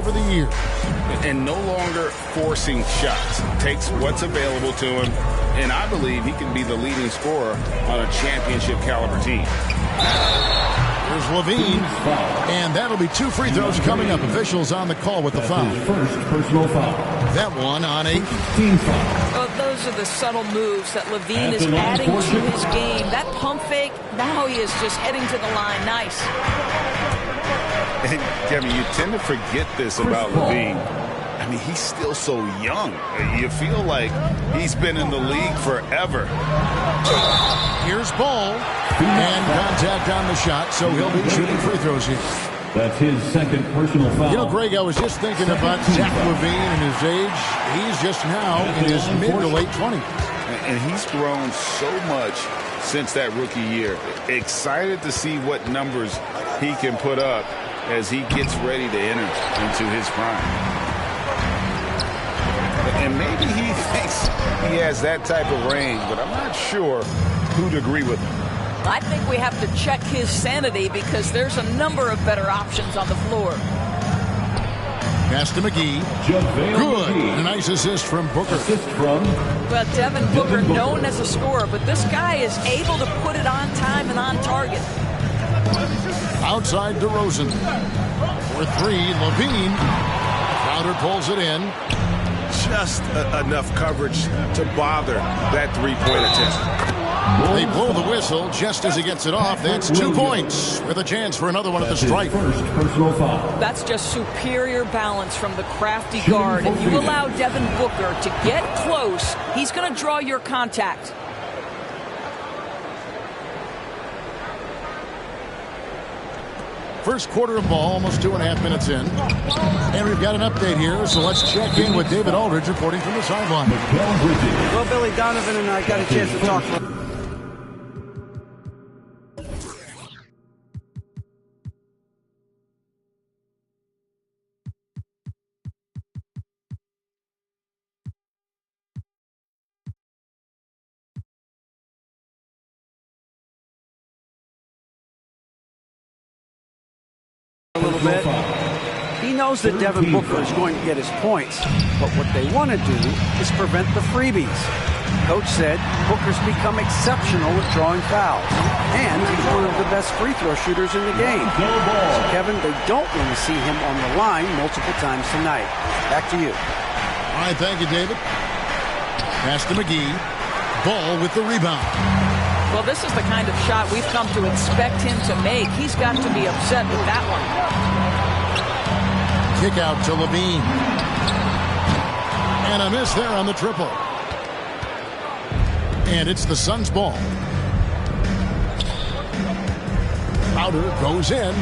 over the years. And no longer forcing shots. Takes what's available to him, and I believe he can be the leading scorer on a championship caliber team. Here's Levine, and that'll be 2 free throws coming up. Officials on the call with the foul. First personal foul. That one on a team foul. Oh, those are the subtle moves that Levine is adding to his game. That pump fake, now he is just heading to the line. Nice. And Kevin, you tend to forget this about Levine. I mean, he's still so young. You feel like he's been in the league forever. Here's Ball. And contact on the shot, so he'll be shooting free throws here. That's his second personal foul. You know, Greg, I was just thinking about Zach Levine and his age. He's just now in his mid to late 20s. And he's grown so much since that rookie year. Excited to see what numbers he can put up as he gets ready to enter into his prime. And maybe he thinks he has that type of range, but I'm not sure who'd agree with him. I think we have to check his sanity because there's a number of better options on the floor. Pass to McGee. Good. A nice assist from Booker. Well, Devin Booker, known as a scorer, but this guy is able to put it on time and on target. Outside DeRozan. For 3, Levine. Crowder pulls it in. Just enough coverage to bother that three-point attempt. They blow the whistle just as he gets it off. That's 2 points with a chance for another one at the stripe. First personal foul. That's just superior balance from the crafty guard. If you allow Devin Booker to get close, he's going to draw your contact. First quarter of ball, almost 2.5 minutes in. And we've got an update here, so let's check in with David Aldridge reporting from the sideline. Well, Billy Donovan and I got a chance to talk. A little bit. He knows that Devin Booker is going to get his points, but what they want to do is prevent the freebies. Coach said Booker's become exceptional at drawing fouls, and he's one of the best free throw shooters in the game. So, Kevin, they don't want to see him on the line multiple times tonight. Back to you. All right, thank you, David. Pass to McGee. Ball with the rebound. Well, this is the kind of shot we've come to expect him to make. He's got to be upset with that one. Kick out to Levine. And a miss there on the triple. And it's the Suns' ball. Crowder goes in.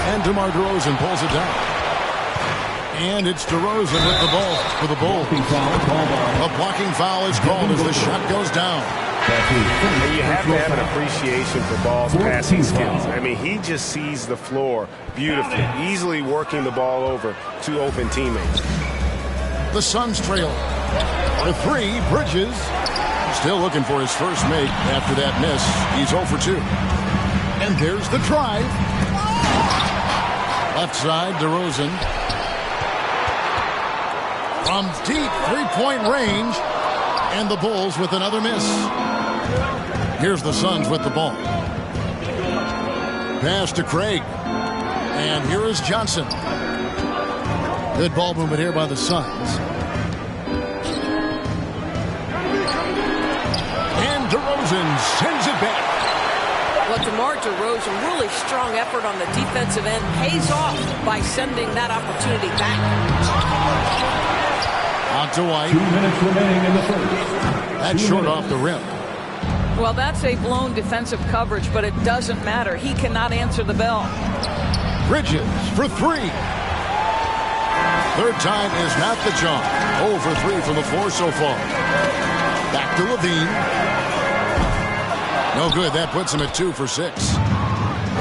And DeMar DeRozan pulls it down. And it's DeRozan with the ball for the Bulls. A blocking foul is called as the shot goes down. And you have to have an appreciation for Ball's passing skills. I mean, he just sees the floor beautifully, easily working the ball over to open teammates. The Suns trail for 3. Bridges still looking for his first make after that miss. He's 0 for 2. And there's the drive. Left side, DeRozan. From deep 3-point range. And the Bulls with another miss. Here's the Suns with the ball. Pass to Craig. And here is Johnson. Good ball movement here by the Suns. And DeRozan sends it back. Well, DeMar DeRozan, really strong effort on the defensive end, pays off by sending that opportunity back. Out to White. 2 minutes remaining in the first. That's short off the rim. Well, that's a blown defensive coverage, but it doesn't matter. He cannot answer the bell. Bridges for 3. Third time is not the charm. 0 for 3 from the floor so far. Back to Levine. No good. That puts him at 2 for 6.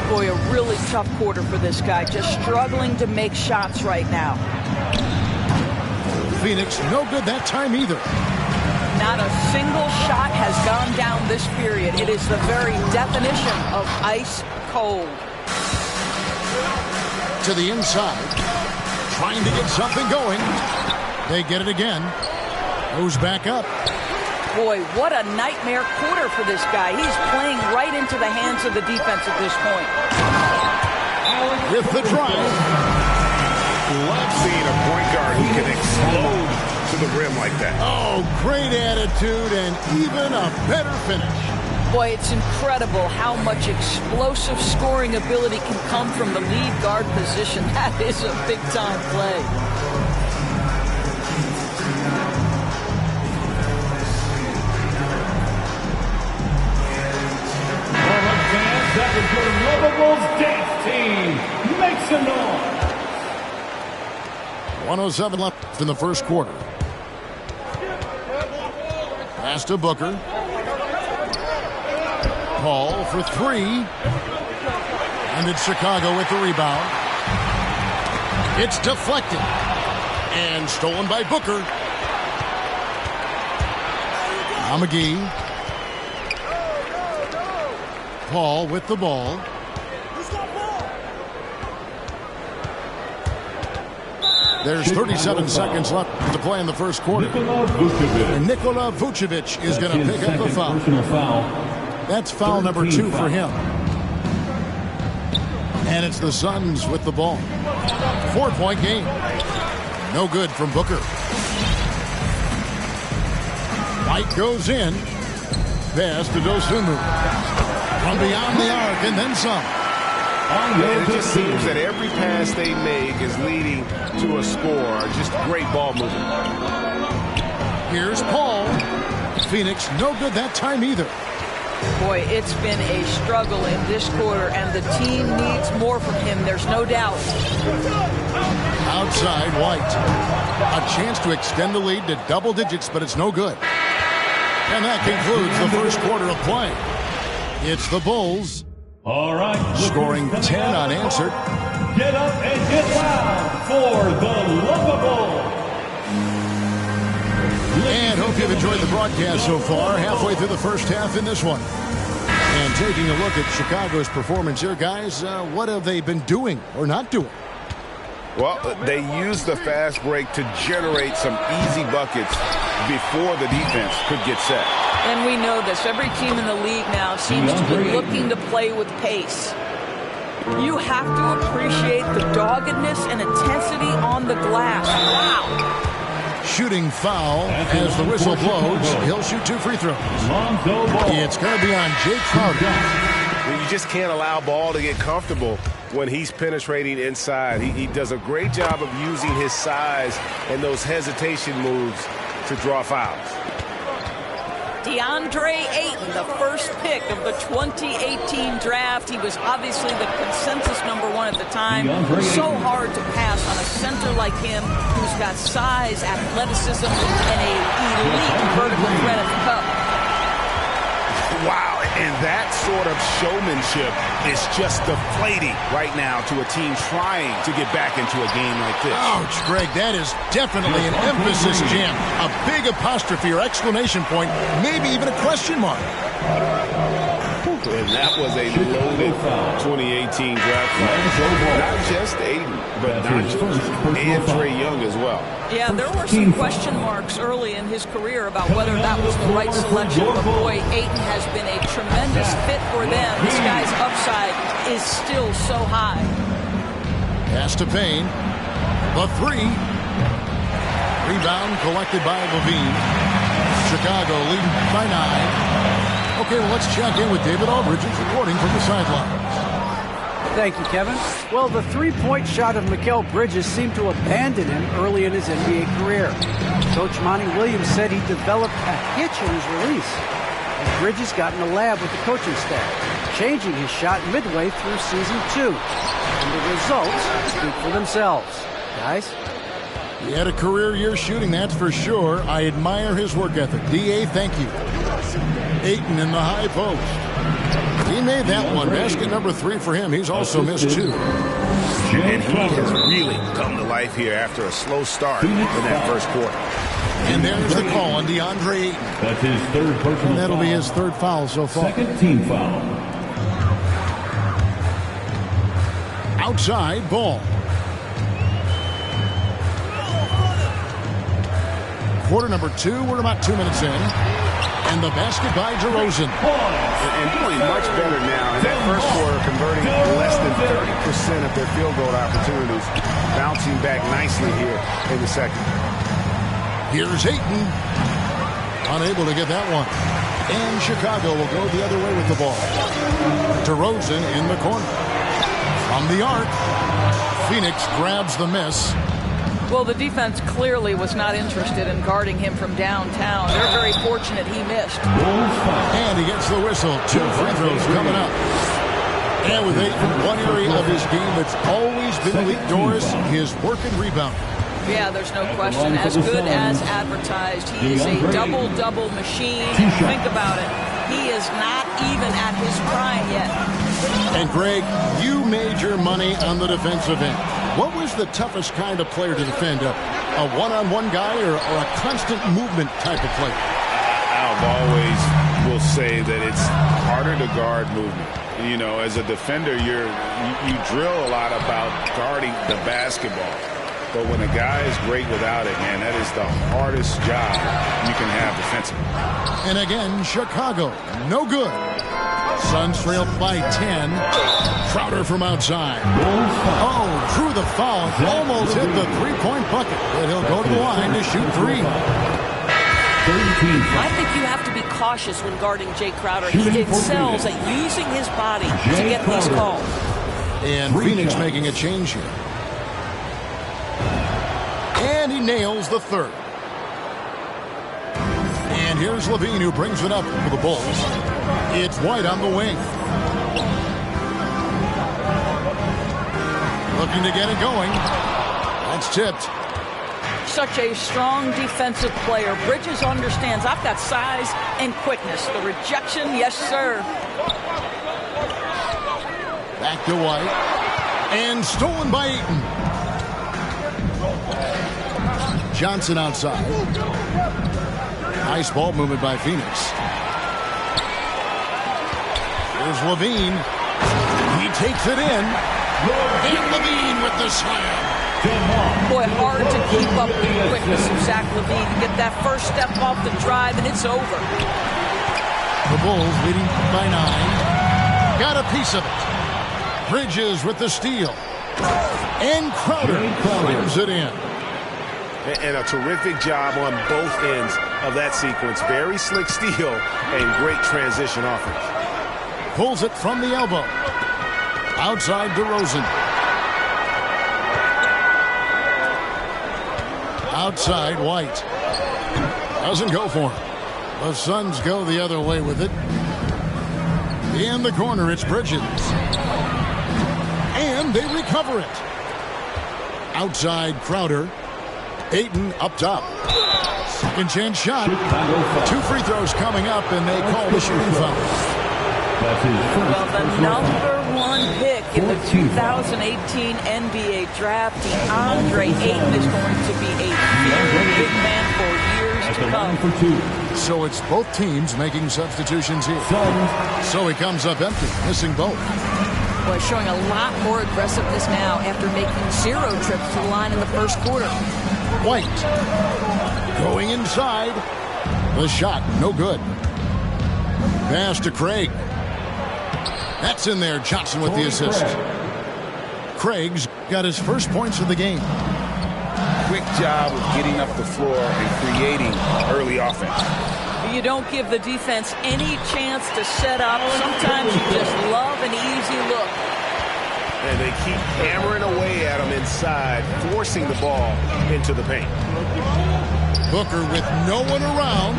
Boy, a really tough quarter for this guy. Just struggling to make shots right now. Phoenix, no good that time either. Not a single shot has gone down this period. It is the very definition of ice cold. To the inside. trying to get something going. They get it again. Goes back up. Boy, what a nightmare quarter for this guy. He's playing right into the hands of the defense at this point. With the drive. Love seeing a point guard who can explode to the rim like that. Oh, great attitude and even a better finish. Boy, it's incredible how much explosive scoring ability can come from the lead guard position. That is a big-time play. That is your Lovables dance team. Make some noise. 1:07 left in the first quarter. Pass to Booker. Paul for three. And it's Chicago with the rebound. It's deflected. And stolen by Booker. McGee. Paul with the ball. There's 37 seconds left to play in the first quarter. Nikola Vucevic is going to pick up the foul. That's foul number 2 for him. And it's the Suns with the ball. 4-point game. No good from Booker. White goes in. Pass to Dosunmu. From beyond the arc and then some. And it just seems that every pass they make is leading to a score. Just great ball movement. Here's Paul. Phoenix no good that time either. Boy, it's been a struggle in this quarter, and the team needs more from him. There's no doubt. Outside White. A chance to extend the lead to double digits, but it's no good. And that concludes the first quarter of play. It's the Bulls. All right. Scoring 10 unanswered. Get up and get loud for the Lovables. And hope you've enjoyed the broadcast so far. Halfway through the first half in this one. And taking a look at Chicago's performance here, guys, what have they been doing or not doing? Well, they used the fast break to generate some easy buckets before the defense could get set. And we know this. Every team in the league now seems to be looking to play with pace. You have to appreciate the doggedness and intensity on the glass. Wow. Shooting foul as the whistle blows. He'll shoot 2 free throws. It's going to be on Jake Crowder. You just can't allow Ball to get comfortable when he's penetrating inside. He does a great job of using his size and those hesitation moves to draw fouls. DeAndre Ayton, the first pick of the 2018 draft. He was obviously the consensus #1 at the time. So hard to pass on a center like him who's got size, athleticism, and a elite vertical threat at the cup. Wow, and that sort of showmanship is just deflating right now to a team trying to get back into a game like this. Ouch, Greg, that is definitely an emphasis jam. A big apostrophe or exclamation point, maybe even a question mark. And that was a loaded 2018 draft class. Not just Ayton, but and Trae Young as well. Yeah, there were some question marks early in his career about whether that was the right selection. But boy, Ayton has been a tremendous fit for them. This guy's upside is still so high. Pass to Payne. The 3. Rebound collected by Levine. Chicago leading by 9. Okay, well, let's check in with David Aldridge reporting from the sidelines. Thank you, Kevin. Well, the three-point shot of Mikal Bridges seemed to abandon him early in his NBA career. Coach Monty Williams said he developed a hitch in his release. And Bridges got in the lab with the coaching staff, changing his shot midway through season 2. And the results speak for themselves. Guys? He had a career year shooting, that's for sure. I admire his work ethic. D.A., thank you. Ayton in the high post. He made that one. Basket number 3 for him. He's also missed 2. And he has really come to life here after a slow start in that first quarter. And there's the call on DeAndre Ayton. That's his third personal foul. And that'll be his 3rd foul so far. Second team foul. Outside, Ball. quarter number 2. We're about 2 minutes in. And the basket by DeRozan. And playing much better now. In that first quarter, converting less than 30% of their field goal opportunities. Bouncing back nicely here in the second. Here's Ayton. Unable to get that one. And Chicago will go the other way with the ball. DeRozan in the corner. From the arc. Phoenix grabs the miss. Well, the defense clearly was not interested in guarding him from downtown. They're very fortunate he missed. And he gets the whistle. 2 free throws coming up. And with Ayton, one area of his game that's always been elite, Doris, his work and rebound. Yeah, there's no question. As good as advertised. He is a double-double machine. Think about it. He is not even at his prime yet. And, Greg, you made your money on the defensive end. What was the toughest kind of player to defend? A one-on-one guy or a constant movement type of player? I've always will say that it's harder to guard movement. You know, as a defender, you drill a lot about guarding the basketball. But when a guy is great without it, man, that is the hardest job you can have defensively. And again, Chicago, no good. Suns trail by 10. Crowder from outside. Oh, drew the foul. Almost hit the three-point bucket. But he'll go to the line to shoot 3. I think you have to be cautious when guarding Jay Crowder. He excels at using his body to get these calls. And Phoenix making a change here. And he nails the third. And here's Levine who brings it up for the Bulls. It's White on the wing. Looking to get it going. That's tipped. Such a strong defensive player. Bridges understands I've got size and quickness. The rejection, yes, sir. Back to White. And stolen by Ayton. Johnson outside. Nice ball movement by Phoenix. Here's Levine. He takes it in. And Levine with the slam. Boy, hard to keep up with the quickness of Zach Levine. To get that first step off the drive, and it's over. The Bulls leading by 9. Got a piece of it. Bridges with the steal. And Crowder slams it in. And a terrific job on both ends of that sequence. Very slick steal and great transition offense. Pulls it from the elbow. Outside DeRozan. Outside White. Doesn't go for him. The Suns go the other way with it. In the corner, it's Bridges. And they recover it. Outside Crowder. Ayton up top. Second chance shot. 2 free throws coming up, and they call the shooting foul. Well, the number 1 pick in the 2018 NBA draft, DeAndre Ayton, is going to be a very big man for years to come. So it's both teams making substitutions here. So he comes up empty, missing both. Boy, showing a lot more aggressiveness now after making 0 trips to the line in the first quarter. White going inside. The shot, no good. Pass to Craig. That's in there. Johnson with the assist. Craig's got his first points of the game. Quick job of getting up the floor and creating early offense. You don't give the defense any chance to set up. Sometimes you just love an easy look. And they keep hammering away at him inside, forcing the ball into the paint. Booker with no one around.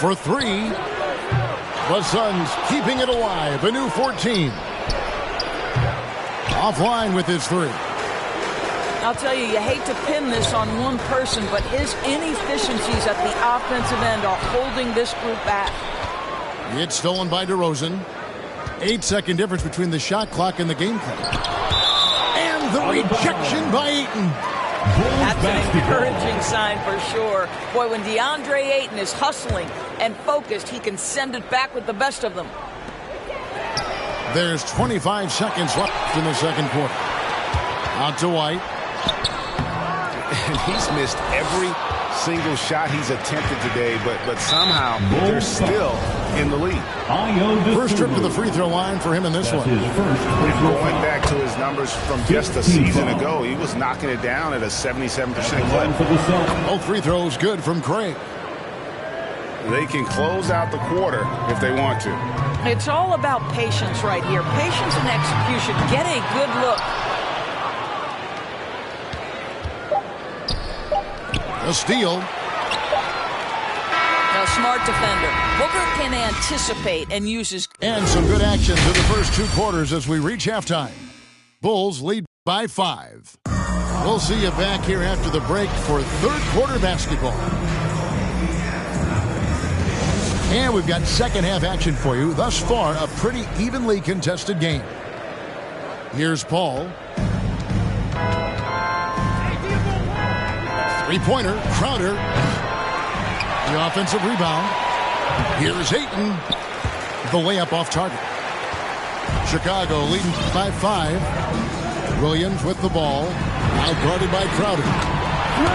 For 3. The Suns keeping it alive. A new 14. Offline with his 3. I'll tell you, you hate to pin this on one person, but his inefficiencies at the offensive end are holding this group back. It's stolen by DeRozan. 8-second difference between the shot clock and the game clock. And the rejection by Ayton. That's an encouraging sign for sure. Boy, when DeAndre Ayton is hustling and focused, he can send it back with the best of them. There's 25 seconds left in the second quarter. Out to White. And he's missed every single shot he's attempted today, but somehow they're still in the lead. First trip to the free throw line for him in this one. Going back to his numbers from just a season ago, he was knocking it down at a 77% clip. Both free throws good from Craig. They can close out the quarter if they want to. It's all about patience right here. Patience and execution. Get a good look. A steal. A smart defender. Booker can anticipate and uses. And some good action to the first two quarters as we reach halftime. Bulls lead by 5. We'll see you back here after the break for third quarter basketball. And we've got second half action for you. Thus far, a pretty evenly contested game. Here's Paul. Three-pointer, Crowder. The offensive rebound. Here's Ayton. The layup off target. Chicago leading by 5. Williams with the ball. Now guarded by Crowder.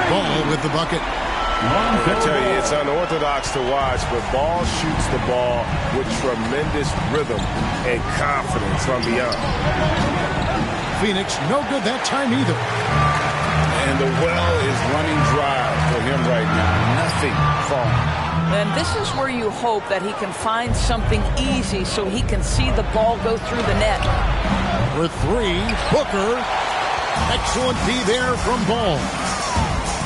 Ball with the bucket. I tell you, it's unorthodox to watch, but Ball shoots the ball with tremendous rhythm and confidence from beyond. Phoenix, no good that time either. And the well is running dry for him right now. Nothing falling. And this is where you hope that he can find something easy so he can see the ball go through the net. For 3, Booker. Excellent D there from Ball.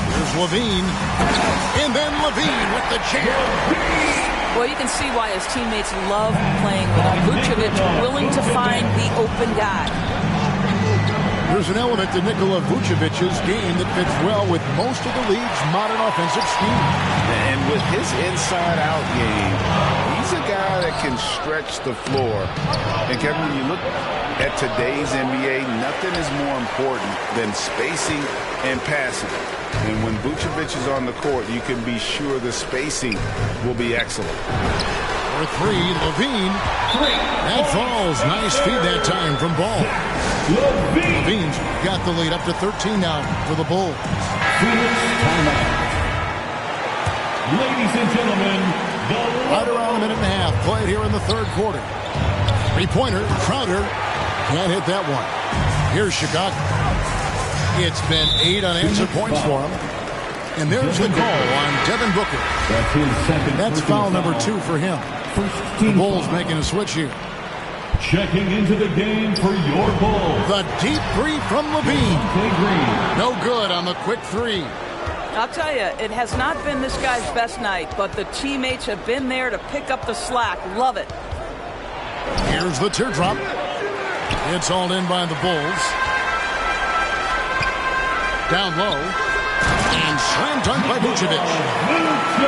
Here's Levine. And then Levine with the jam. Well, you can see why his teammates love playing with him. Vucevic willing to find the open guy. There's an element to Nikola Vucevic's game that fits well with most of the league's modern offensive scheme. And with his inside-out game, he's a guy that can stretch the floor. And Kevin, when you look at today's NBA, nothing is more important than spacing and passing. And when Vucevic is on the court, you can be sure the spacing will be excellent. For 3, Levine. That falls. Nice feed that time from Ball. Levine's got the lead up to 13 now for the Bulls. Ladies and gentlemen, right around a minute and a half played here in the third quarter. Three-pointer, Crowder. Can't hit that one. Here's Chicago. It's been 8 unanswered points for him. And there's the call on Devin Booker. That's foul number 2 for him. The Bulls making a switch here. Checking into the game for your Bulls. The deep 3 from Levine. No good on the quick 3. I'll tell you, it has not been this guy's best night, but the teammates have been there to pick up the slack. Love it. Here's the teardrop. It's hauled in by the Bulls. Down low. And slam dunk by Vucevic.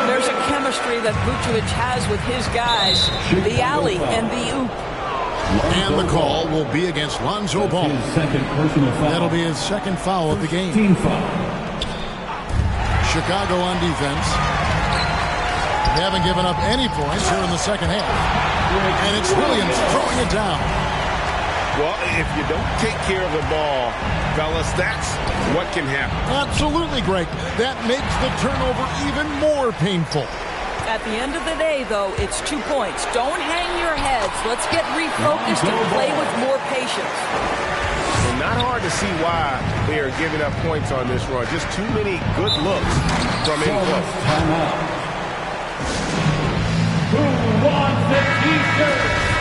There's a chemistry that Vucevic has with his guys. The alley and the oop. And the call will be against Lonzo Ball. That'll be his second foul of the game. Chicago on defense. They haven't given up any points here in the second half. And it's Williams throwing it down. Well, if you don't take care of the ball, fellas, that's what can happen. Absolutely, Greg. That makes the turnover even more painful. At the end of the day, though, it's 2 points. Don't hang your heads. Let's get refocused and play with more patience. And not hard to see why they are giving up points on this run. Just too many good looks from in close. Who wants the t-shirt?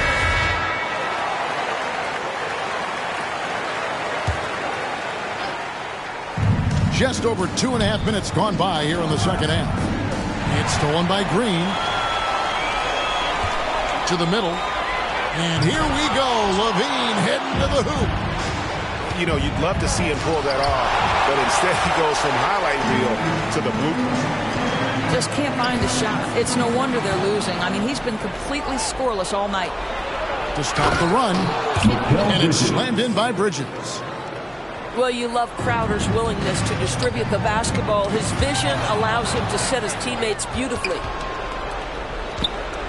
Just over 2.5 minutes gone by here in the second half. It's stolen by Green. To the middle. And here we go. Levine heading to the hoop. You know, you'd love to see him pull that off, but instead he goes from highlight reel to the bloopers. Just can't find a shot. It's no wonder they're losing. I mean, he's been completely scoreless all night. To stop the run. And it's slammed in by Bridges. Well, you love Crowder's willingness to distribute the basketball. His vision allows him to set his teammates beautifully.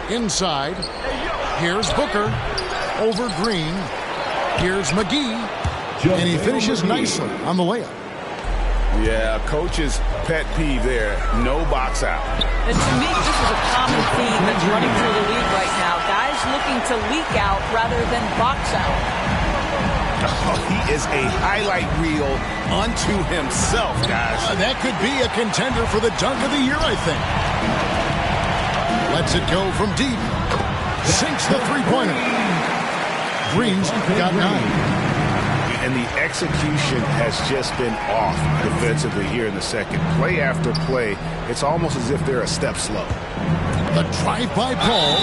Inside. Here's Booker. Over Green. Here's McGee. And he finishes nicely on the layup. Yeah, coach's pet peeve there. No box out. And to me, this is a common theme that's running through the league right now. Guys looking to leak out rather than box out. Oh, he is a highlight reel unto himself, guys. That could be a contender for the dunk of the year, I think. Lets it go from deep. Sinks the three-pointer. Green's got 9. And the execution has just been off defensively here in the second. Play after play, it's almost as if they're a step slow. The drive-by Paul.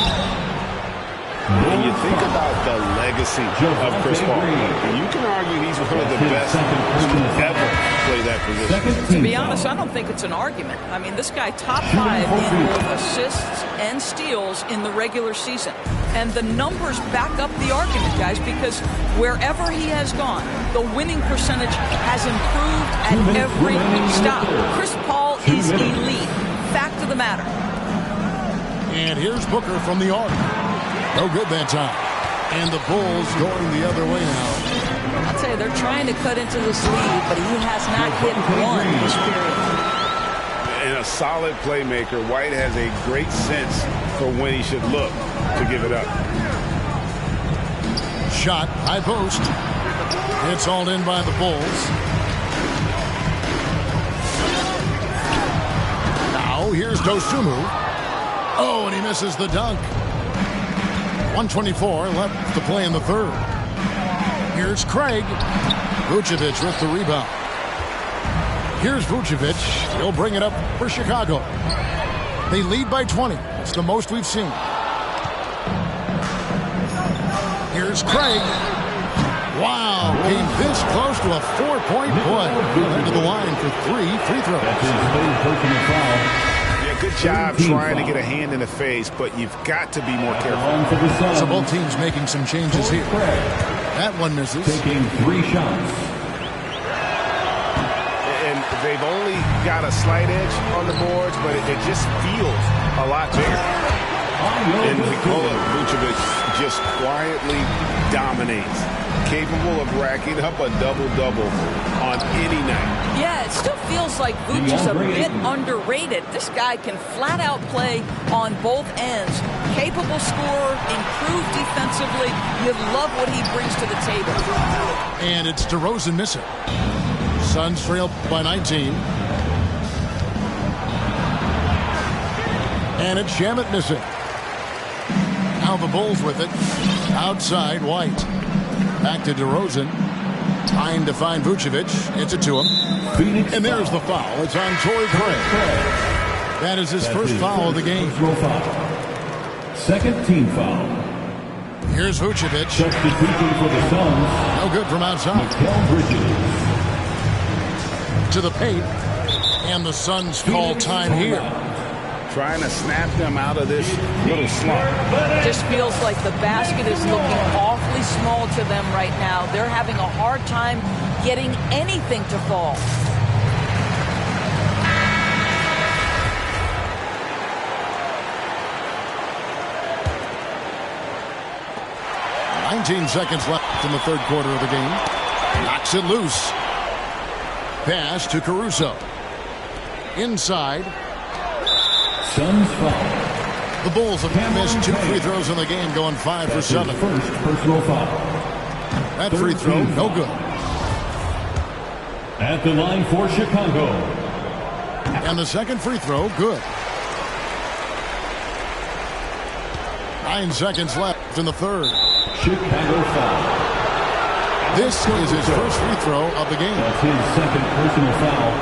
When you think about the legacy of Chris Paul, you can argue he's one of the best to ever play that position. To be honest, I don't think it's an argument. I mean, this guy top 5 in both assists and steals in the regular season. And the numbers back up the argument, guys, because wherever he has gone, the winning percentage has improved at every stop. Chris Paul is elite. Fact of the matter. And here's Booker from the arc. No good that time. And the Bulls going the other way now. I'll tell you, they're trying to cut into this lead, but he has not hit one this period. And a solid playmaker, White has a great sense for when he should look to give it up. Shot, high post. It's hauled in by the Bulls. Now here's Dosunmu. Oh, and he misses the dunk. 1:24 left to play in the third. Here's Craig. Vucevic with the rebound. Here's Vucevic. He'll bring it up for Chicago. They lead by 20. It's the most we've seen. Here's Craig. Wow, came this close to a 4-point play. Into the line for 3 free throws. That's his third personal foul. Good job trying to get a hand in the face, but you've got to be more careful. So both teams making some changes here. That one misses. Taking 3 shots. And they've only got a slight edge on the boards, but it just feels a lot bigger. And Nikola Vucevic just quietly dominates. Capable of racking up a double-double on any night. Yeah, it still feels like Vooch is a bit underrated. This guy can flat-out play on both ends. Capable scorer, improved defensively. You love what he brings to the table. And it's DeRozan missing. Suns trail by 19. And it's Shamet missing. Now the Bulls with it. Outside, White. Back to DeRozan. Trying to find Vucevic. It's it to him. And there's the foul. It's on Torrey Craig. That is his first foul of the game. Second team foul. Here's Vucevic. Substitution for the Suns. No good from outside. Mikal Bridges. To the paint. And the Suns call time here. Trying to snap them out of this little slump. Just feels like the basket is looking awfully small to them right now. They're having a hard time getting anything to fall. $19 seconds left in the third quarter of the game. Knocks it loose. Pass to Caruso. Inside. Suns foul. The Bulls have missed 2 free throws in the game, going 5 for 7. First personal foul. That free throw, no good. At the line for Chicago. And the second free throw, good. 9 seconds left in the third. Chicago foul. This is his first free throw of the game. That's his second personal foul.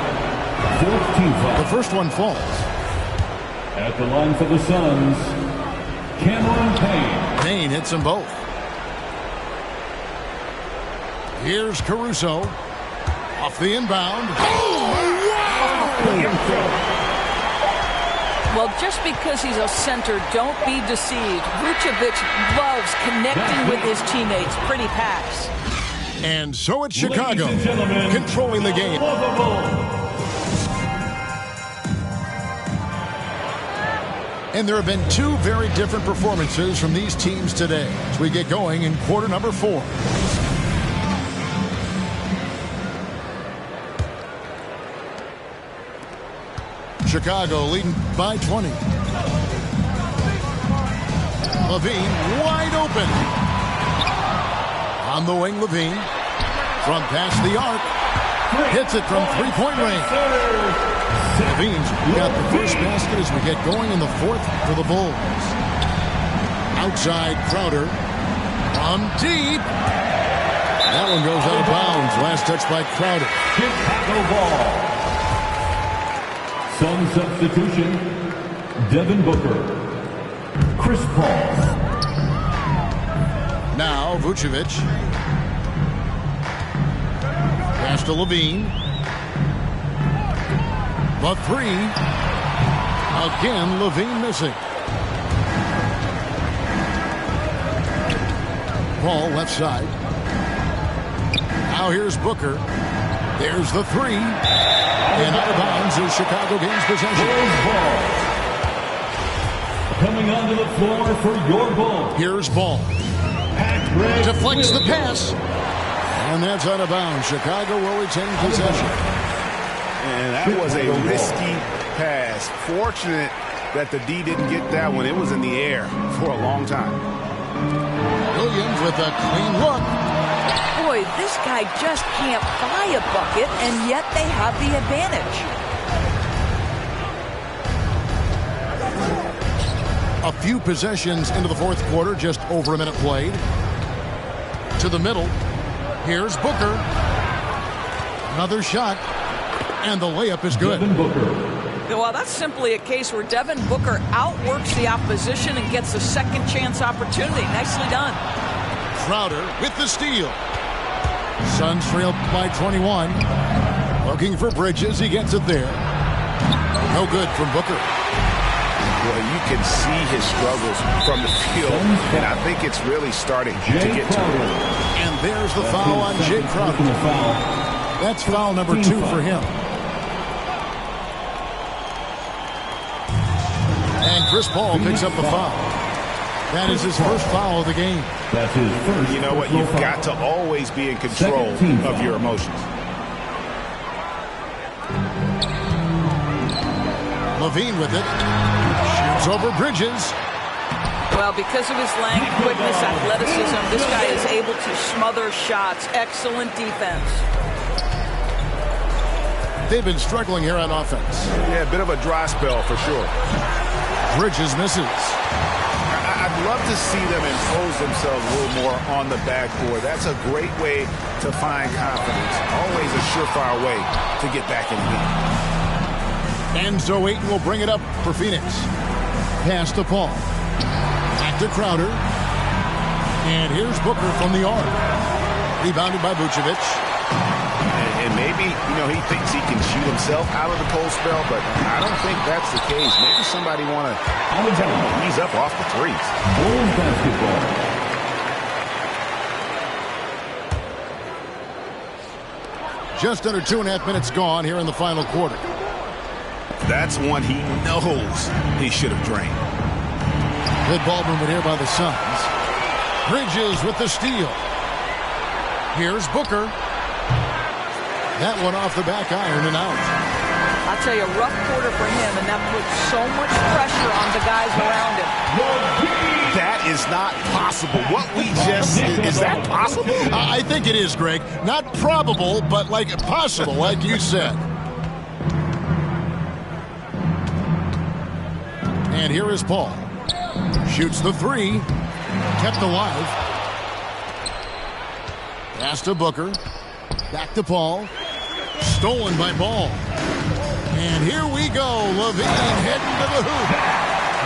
Fourth team foul. The first one falls. At the line for the Suns, Cameron Payne. Payne hits them both. Here's Caruso. Off the inbound. Oh, wow! Well, just because he's a center, don't be deceived. Vucevic loves connecting with his teammates. Pretty pass. And so it's Chicago controlling the game. And there have been 2 very different performances from these teams today as we get going in quarter number 4. Chicago leading by 20. Levine wide open. On the wing, Levine. From past the arc. Hits it from three-point range. Levine's got the first basket as we get going in the fourth for the Bulls. Outside Crowder. From deep. That one goes out of bounds. Last touch by Crowder. Chicago ball. Some substitution. Devin Booker. Chris Paul. Now Vucevic. Pass to Levine. The three. Again, Levine missing. Paul left side. Now here's Booker. There's the three. And out of bounds as Chicago gains possession. Coming onto the floor for your Bulls. Here's Ball. Deflects the pass. And that's out of bounds. Chicago will retain possession. And that was a risky pass. Fortunate that the D didn't get that one. It was in the air for a long time. Williams with a clean look. Boy, this guy just can't buy a bucket, and yet they have the advantage. A few possessions into the fourth quarter, just over a minute played. To the middle. Here's Booker. Another shot. And the layup is good. Well, that's simply a case where Devin Booker outworks the opposition and gets a second chance opportunity. Nicely done. Crowder with the steal. Suns trail by 21. Looking for Bridges. He gets it there. No good from Booker. Well, you can see his struggles from the field, and I think it's really starting to get to him. And there's the foul on Jay Crowder. That's foul number 2 for him. And Chris Paul picks up the foul. That is his first foul of the game. That's his first. You know what? You've got to always be in control of your emotions. Levine with it. Shoots over Bridges. Well, because of his length, quickness, athleticism, this guy is able to smother shots. Excellent defense. They've been struggling here on offense. Yeah, a bit of a dry spell for sure. Bridges misses. I'd love to see them impose themselves a little more on the backboard. That's a great way to find confidence. Always a surefire way to get back in the game. Enzo Ayton will bring it up for Phoenix. Pass to Paul. Back to Crowder. And here's Booker from the arc. Rebounded by Vucevic. And maybe, he thinks he can shoot himself out of the cold spell, but I don't think that's the case. Maybe somebody want to tell him to ease up off the threes. Bulls basketball. Just under 2.5 minutes gone here in the final quarter. That's one he knows he should have drained. Good ball movement here by the Suns. Bridges with the steal. Here's Booker. That one off the back iron and out. I'll tell you, a rough quarter for him, and that puts so much pressure on the guys around him. That is not possible. What we just is that possible? I think it is, Greg. Not probable, but possible, like you said. And here is Paul. Shoots the three. Kept alive. Pass to Booker. Back to Paul. Stolen by Ball. And here we go. Levine heading to the hoop.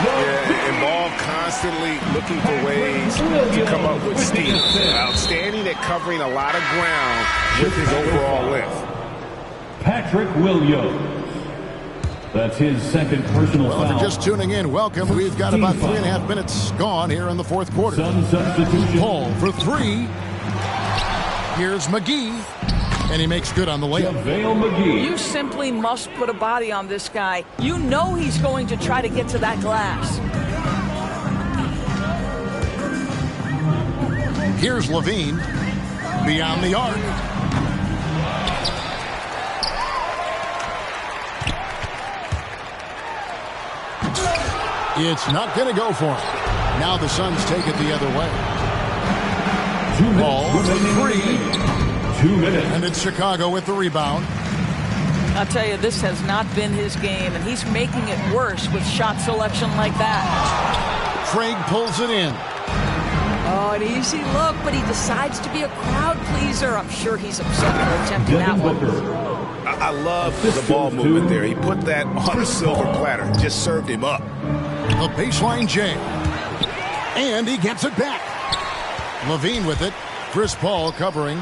Yeah, and Ball constantly looking for ways to come up with steals. Outstanding at covering a lot of ground with his overall length. Patrick Williams. That's his second personal foul. Well, if you're just tuning in, welcome. We've got about 3.5 minutes gone here in the fourth quarter. Paul for three. Here's McGee. And he makes good on the layup. You simply must put a body on this guy. You know he's going to try to get to that glass. Here's Levine. Beyond the arc. It's not going to go for him. Now the Suns take it the other way. Ball for 3. 2 minutes. And it's Chicago with the rebound. I'll tell you, this has not been his game, and he's making it worse with shot selection like that. Craig pulls it in. Oh, an easy look, but he decides to be a crowd pleaser. I'm sure he's upset for attempting that one. I love the ball movement there. He put that on a silver platter. Just served him up. The baseline J. And he gets it back. Levine with it. Chris Paul covering.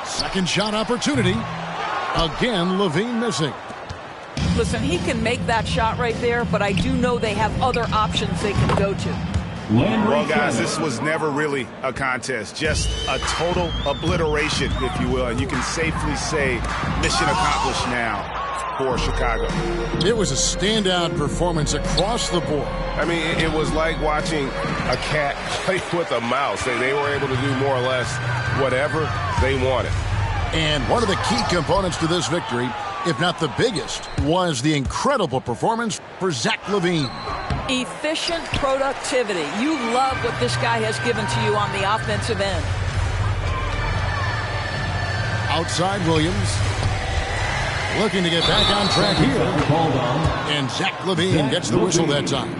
Second shot opportunity. Again, Levine missing. Listen, he can make that shot right there, but I do know they have other options they can go to. Well, guys, this was never really a contest. Just a total obliteration, if you will. And you can safely say mission accomplished now for Chicago. It was a standout performance across the board. I mean, it was like watching a cat play with a mouse. They were able to do more or less whatever they wanted. And one of the key components to this victory, if not the biggest, was the incredible performance for Zach LaVine. Efficient productivity. You love what this guy has given to you on the offensive end. Outside Williams. Looking to get back on track here. And Zach LaVine gets the whistle that time.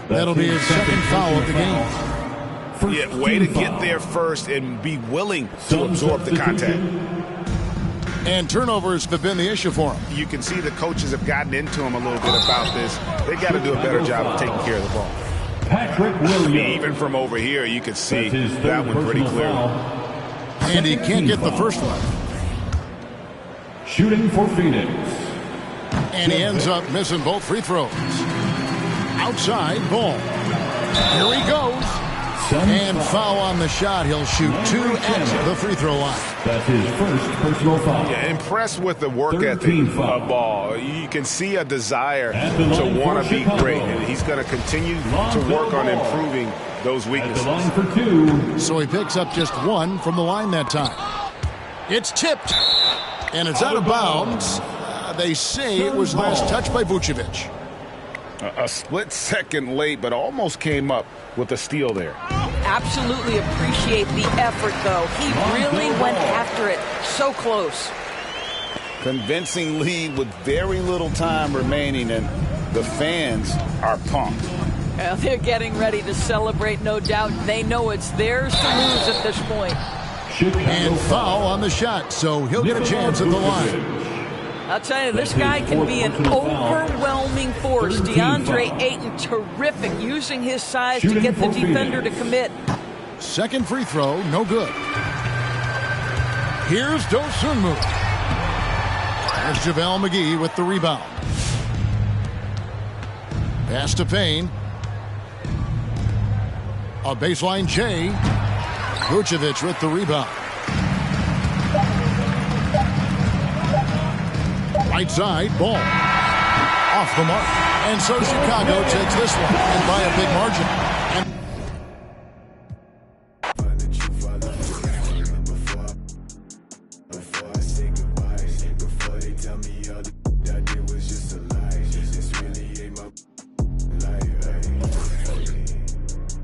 That'll be his second foul of the game. Yeah, way to get there first and be willing to absorb the contact. And turnovers have been the issue for him. You can see the coaches have gotten into him a little bit about this. They got to do a better job of taking care of the ball. Patrick Williams. Even from over here, you could see that one pretty clearly. And he can't get the first one. Shooting for Phoenix. And he ends up missing both free throws. Outside, ball. Here he goes. And foul on the shot. He'll shoot 2 at the free throw line. That's his first personal foul. Yeah, impressed with the work ethic of Ball. You can see a desire to want to be great. And he's going to continue to work on improving those weaknesses. At the line for 2. So he picks up just 1 from the line that time. It's tipped. And it's out of bounds. They say it was last touched by Vucevic. A split second late, but almost came up with a steal there. Absolutely appreciate the effort, though. He really went after it. So close. Convincing lead with very little time remaining, and the fans are pumped. Well, they're getting ready to celebrate, no doubt. They know it's theirs to lose at this point. And foul on the shot, so he'll get a chance at the line. I'll tell you, this guy can be an overwhelming force. DeAndre Ayton, terrific, using his size to get the defender to commit. Second free throw, no good. Here's Dosunmu. There's JaVale McGee with the rebound. Pass to Payne. A baseline J. Vucevic with the rebound. Right side, ball. Off the mark. And so Chicago takes this one, and by a big margin.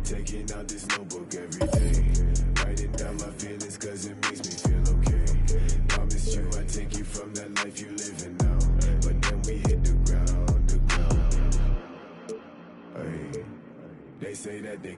Taking out this notebook every day, writing down my feelings 'cause it makes me feel okay. Promise you I take you from that life you living now, but then we hit the ground. Hey, they say that they